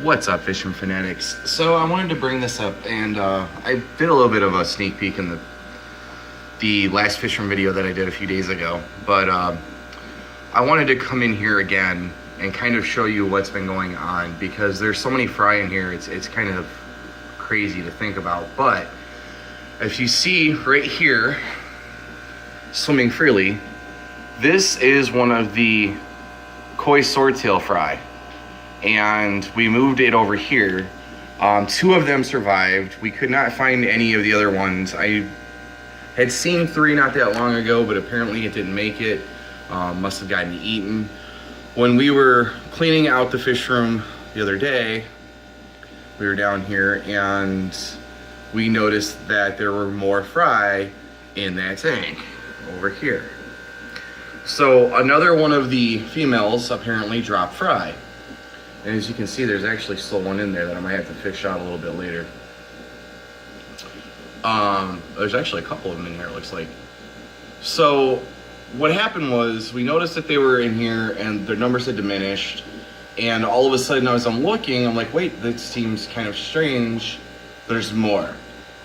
What's up, fishing fanatics? So I wanted to bring this up, and I did a little bit of a sneak peek in the last fishing video that I did a few days ago, but I wanted to come in here again and kind of show you what's been going on, because there's so many fry in here. It's kind of crazy to think about. But if you see right here swimming freely, this is one of the koi swordtail fry, and we moved it over here. Two of them survived. We could not find any of the other ones. I had seen three not that long ago, but apparently it didn't make it. Must have gotten eaten. When we were cleaning out the fish room the other day, we were down here and we noticed that there were more fry in that tank over here. So another one of the females apparently dropped fry. And as you can see, there's actually still one in there that I might have to fish out a little bit later. There's actually a couple of them in here, it looks like. So what happened was we noticed that they were in here and their numbers had diminished. And all of a sudden, as I'm looking, I'm like, wait, this seems kind of strange. There's more.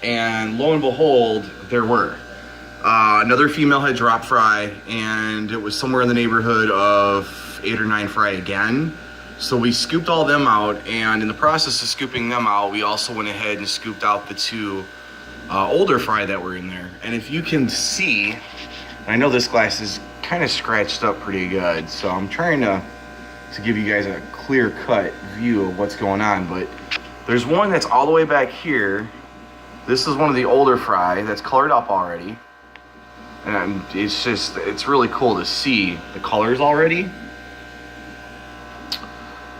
And lo and behold, there were. Another female had dropped fry, and it was somewhere in the neighborhood of 8 or 9 fry again. So we scooped all them out, and in the process of scooping them out, we also went ahead and scooped out the two older fry that were in there. And if you can see, I know this glass is kind of scratched up pretty good, so I'm trying to give you guys a clear-cut view of what's going on. But there's one that's all the way back here. This is one of the older fry that's colored up already. And it's really cool to see the colors already.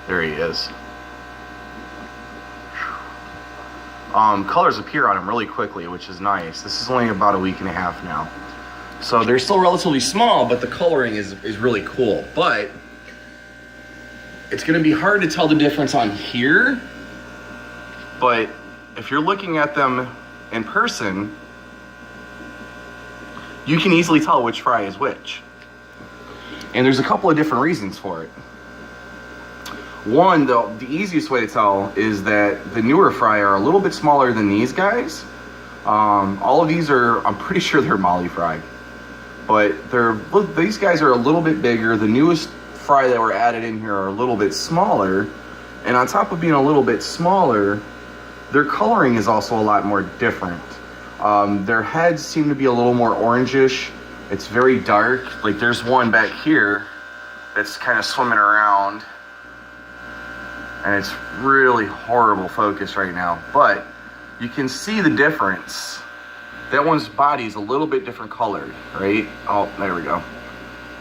There he is. Colors appear on him really quickly, which is nice. This is only about a week and a half now. So they're still relatively small, but the coloring is really cool. But it's gonna be hard to tell the difference on here. But if you're looking at them in person, you can easily tell which fry is which. And there's a couple of different reasons for it. One, the easiest way to tell is that the newer fry are a little bit smaller than these guys. All of these are, I'm pretty sure they're molly fry. But these guys are a little bit bigger. The newest fry that were added in here are a little bit smaller. And on top of being a little bit smaller, their coloring is also a lot more different. Their heads seem to be a little more orangish. It's very dark. Like there's one back here that's kind of swimming around, and it's really horrible focus right now, but you can see the difference. That one's body is a little bit different colored, right? Oh, there we go.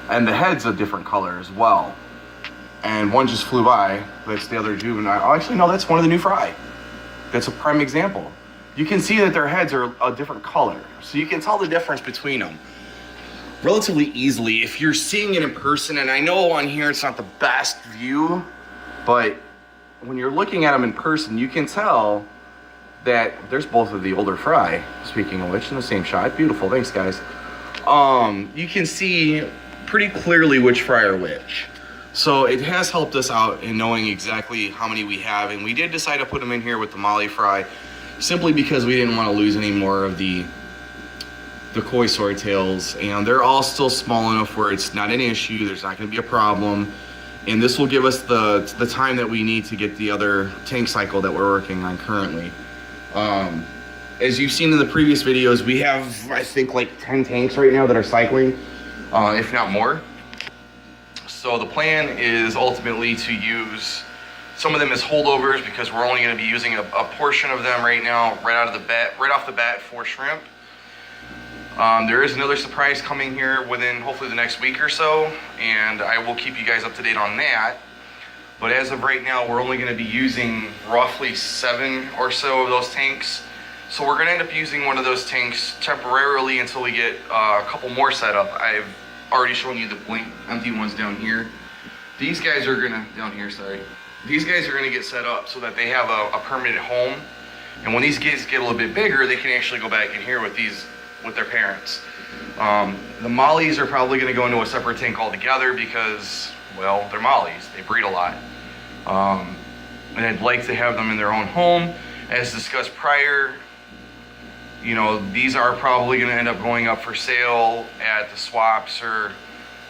And the head's a different color as well. And one just flew by. That's the other juvenile. Oh, actually, no, that's one of the new fry. That's a prime example. You can see that their heads are a different color. So you can tell the difference between them relatively easily if you're seeing it in person. And I know on here it's not the best view, but when you're looking at them in person, you can tell that there's both of the older fry, speaking of which, in the same shot. Beautiful, thanks guys. You can see pretty clearly which fry are which. So it has helped us out in knowing exactly how many we have. And we did decide to put them in here with the molly fry, simply because we didn't want to lose any more of the koi swordtails. And they're all still small enough where it's not an issue. There's not going to be a problem. And this will give us the time that we need to get the other tank cycle that we're working on currently. As you've seen in the previous videos, we have, I think, like 10 tanks right now that are cycling, if not more. So the plan is ultimately to use some of them as holdovers, because we're only going to be using a portion of them right now, right off the bat for shrimp. There is another surprise coming here within hopefully the next week or so, and I will keep you guys up to date on that. But as of right now, we're only going to be using roughly 7 or so of those tanks. So we're going to end up using one of those tanks temporarily until we get a couple more set up. I've already shown you the blank empty ones down here. These guys are going to, These guys are going to get set up so that they have a permanent home. And when these guys get a little bit bigger, they can actually go back in here with their parents. The mollies are probably going to go into a separate tank altogether because, well, they're mollies. They breed a lot. and I'd like to have them in their own home. As discussed prior, you know, these are probably going to end up going up for sale at the swaps, or,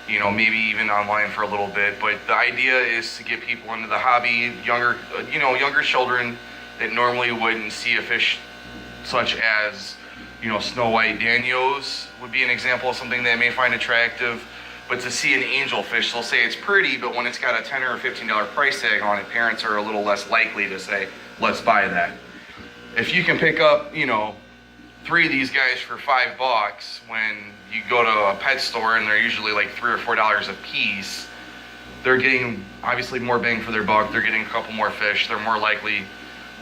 you know, maybe even online for a little bit. But the idea is to get people into the hobby, younger children that normally wouldn't see a fish such as, you know, snow white danios would be an example of something they may find attractive. But to see an angelfish, they'll say it's pretty, but when it's got a $10 or $15 price tag on it, parents are a little less likely to say, let's buy that. If you can pick up, you know, 3 of these guys for $5 when you go to a pet store and they're usually like $3 or $4 a piece, they're getting obviously more bang for their buck. They're getting a couple more fish. They're more likely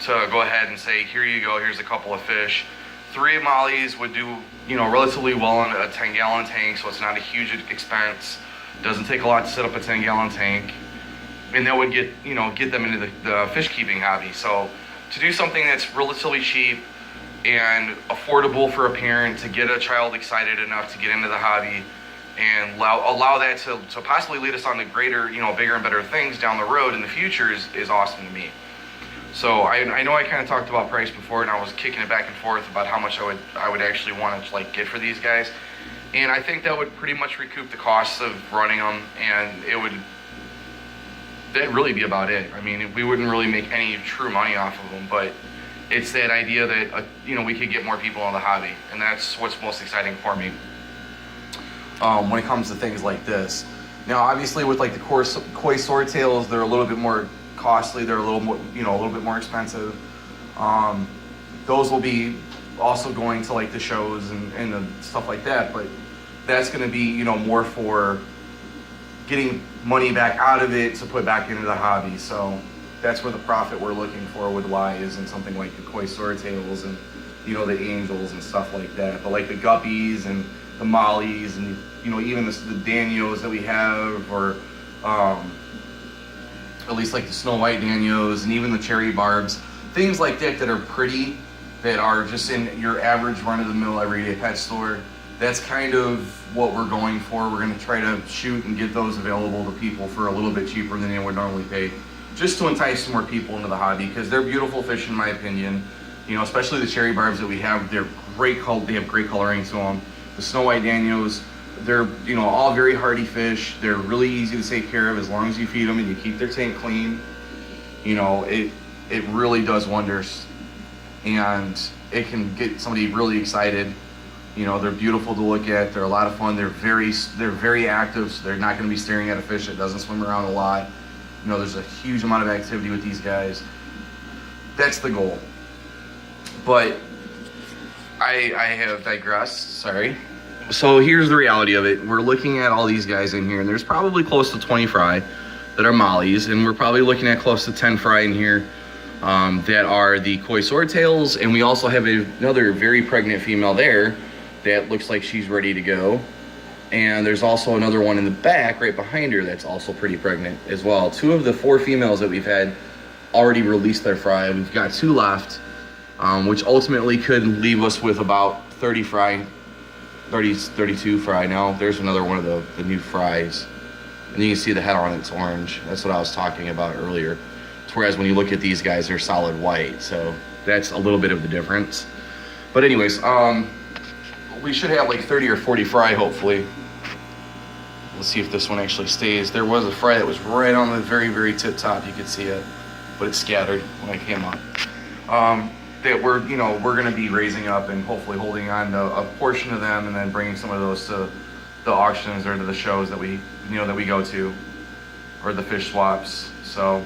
to go ahead and say, here you go, here's a couple of fish. 3 mollies would do, you know, relatively well in a 10-gallon tank, so it's not a huge expense. Doesn't take a lot to set up a 10-gallon tank, and that would get them into the fish keeping hobby. So to do something that's relatively cheap and affordable for a parent to get a child excited enough to get into the hobby, and allow that to possibly lead us on to greater, you know, bigger and better things down the road in the future is awesome to me. So I know I kind of talked about price before, and I was kicking it back and forth about how much I would actually want to like get for these guys, and I think that would pretty much recoup the costs of running them, and that'd really be about it. I mean, we wouldn't really make any true money off of them, but it's that idea that you know, we could get more people in the hobby, and that's what's most exciting for me when it comes to things like this. Now, obviously, with like the koi swordtails, they're a little bit more costly. They're a little more, you know, a little bit more expensive. Those will be also going to like the shows and the stuff like that, but that's going to be, you know, more for getting money back out of it to put back into the hobby. So that's where the profit we're looking for would lie, is in something like the koi swordtails and, you know, the angels and stuff like that. But like the guppies and the mollies and, you know, even the danios that we have, or at least like the snow white danios and even the cherry barbs, things like that are pretty, that are just in your average run-of-the-mill everyday pet store. That's kind of what we're going for. We're going to try to shoot and get those available to people for a little bit cheaper than they would normally pay, just to entice more people into the hobby, because they're beautiful fish in my opinion. You know, especially the cherry barbs that we have, they're great they have great coloring to them. The snow white danios, they're, you know, all very hardy fish. They're really easy to take care of as long as you feed them and you keep their tank clean. You know, it really does wonders, and it can get somebody really excited. You know, they're beautiful to look at. They're a lot of fun. They're very active, so they're not going to be staring at a fish that doesn't swim around a lot. You know, there's a huge amount of activity with these guys. That's the goal. But I have digressed, sorry. So here's the reality of it. We're looking at all these guys in here, and there's probably close to 20 fry that are mollies, and we're probably looking at close to 10 fry in here that are the koi swordtails, and we also have another very pregnant female there that looks like she's ready to go. And there's also another one in the back right behind her that's also pretty pregnant as well. 2 of the 4 females that we've had already released their fry. We've got 2 left, which ultimately could leave us with about 30 fry, 32 fry. Now there's another one of the new fries, and you can see the head on it's orange. That's what I was talking about earlier. Whereas when you look at these guys, they're solid white, so that's a little bit of the difference. But anyways, we should have like 30 or 40 fry hopefully. Let's see if this one actually stays. There was a fry that was right on the very tip top. You could see it, but it scattered when I came up. That we're going to be raising up and hopefully holding on to a portion of them, and then bringing some of those to the auctions or to the shows that we go to, or the fish swaps. So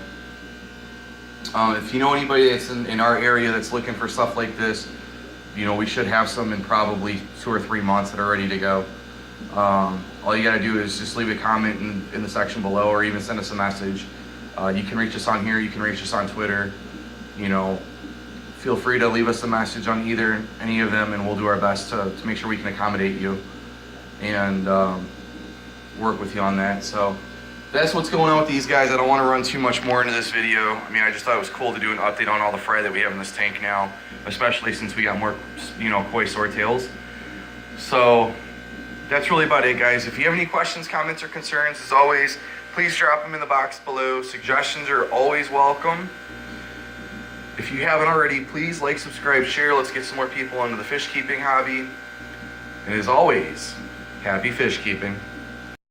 if you know anybody that's in our area that's looking for stuff like this, you know, we should have some in probably 2 or 3 months that are ready to go. All you gotta do is just leave a comment in the section below, or even send us a message. You can reach us on here, you can reach us on Twitter. You know, feel free to leave us a message on any of them, and we'll do our best to make sure we can accommodate you and work with you on that. So that's what's going on with these guys. I don't want to run too much more into this video. I mean, I just thought it was cool to do an update on all the fry that we have in this tank now, especially since we got more, you know, koi swordtails. So that's really about it, guys. If you have any questions, comments, or concerns, as always, please drop them in the box below. Suggestions are always welcome. If you haven't already, please like, subscribe, share. Let's get some more people into the fish keeping hobby. And as always, happy fish keeping.